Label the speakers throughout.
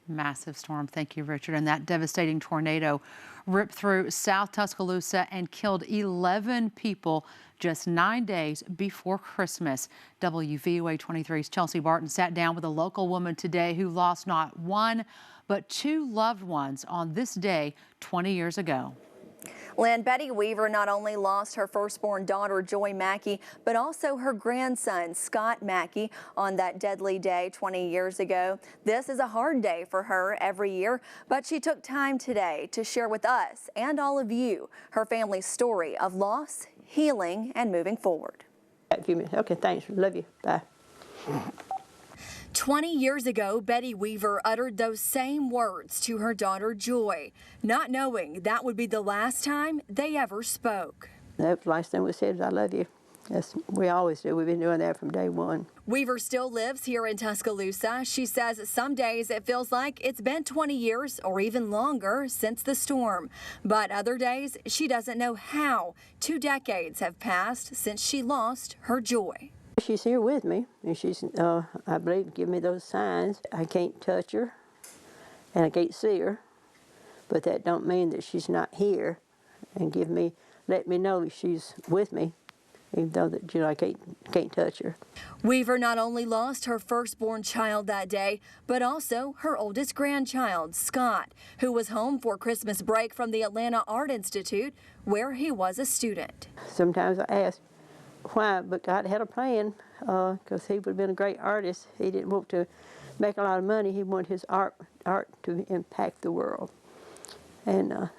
Speaker 1: Massive storm. Thank you, Richard. And that devastating tornado ripped through South Tuscaloosa and killed 11 people just 9 days before Christmas. WVUA 23's Chelsea Barton sat down with a local woman today who lost not one, but two loved ones on this day 20 years ago.
Speaker 2: Lynn, Betty Weaver not only lost her firstborn daughter, Joy Mackey, but also her grandson, Scott Mackey, on that deadly day 20 years ago. This is a hard day for her every year, but she took time today to share with us and all of you her family's story of loss, healing, and moving forward.
Speaker 3: Okay, thanks. Love you. Bye.
Speaker 2: 20 years ago, Betty Weaver uttered those same words to her daughter Joy, not knowing that would be the last time they ever spoke.
Speaker 3: That last thing we said is, I love you. We always do. We've been doing that from day one.
Speaker 2: Weaver still lives here in Tuscaloosa. She says some days it feels like it's been 20 years or even longer since the storm. But other days, she doesn't know how 2 decades have passed since she lost her Joy.
Speaker 3: She's here with me, and she's, I believe, giving me those signs. I can't touch her, and I can't see her, but that don't mean that she's not here, and let me know she's with me, even though that, I can't touch her.
Speaker 2: Weaver not only lost her firstborn child that day, but also her oldest grandchild, Scott, who was home for Christmas break from the Atlanta Art Institute, where he was a student.
Speaker 3: Sometimes I ask why, but God had a plan, because he would have been a great artist. He didn't want to make a lot of money. He wanted his art to impact the world. And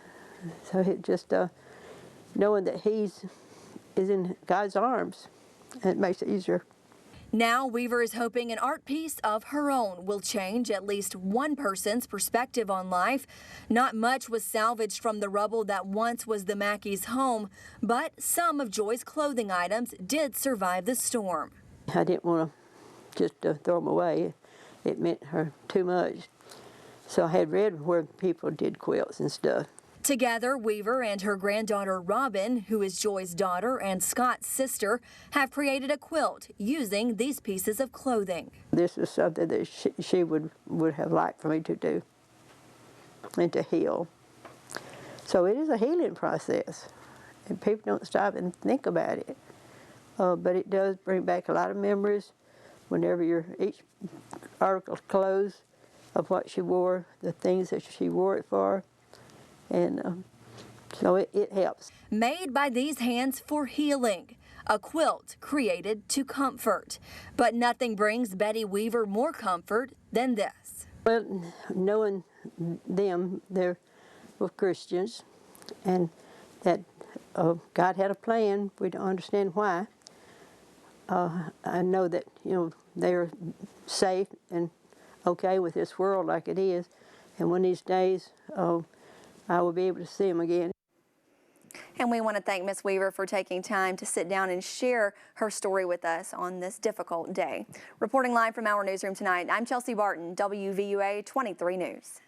Speaker 3: so it just knowing that is in God's arms, it makes it easier.
Speaker 2: Now Weaver is hoping an art piece of her own will change at least one person's perspective on life. Not much was salvaged from the rubble that once was the Mackeys' home, but some of Joy's clothing items did survive the storm.
Speaker 3: I didn't want to just throw them away. It meant her too much. So I had read where people did quilts and stuff.
Speaker 2: Together, Weaver and her granddaughter Robin, who is Joy's daughter and Scott's sister, have created a quilt using these pieces of clothing.
Speaker 3: This is something that she would have liked for me to do and to heal. So it is a healing process, and people don't stop and think about it. But it does bring back a lot of memories whenever each article closed of what she wore, the things that she wore it for. And so it helps.
Speaker 2: Made by these hands for healing, a quilt created to comfort. But nothing brings Betty Weaver more comfort than this.
Speaker 3: Well, knowing them, they're Christians, and that God had a plan. We don't understand why. I know that they're safe and okay with this world like it is, and one of these days I will be able to see them again.
Speaker 2: And we want to thank Miss Weaver for taking time to sit down and share her story with us on this difficult day. Reporting live from our newsroom tonight, I'm Chelsea Barton, WVUA 23 News.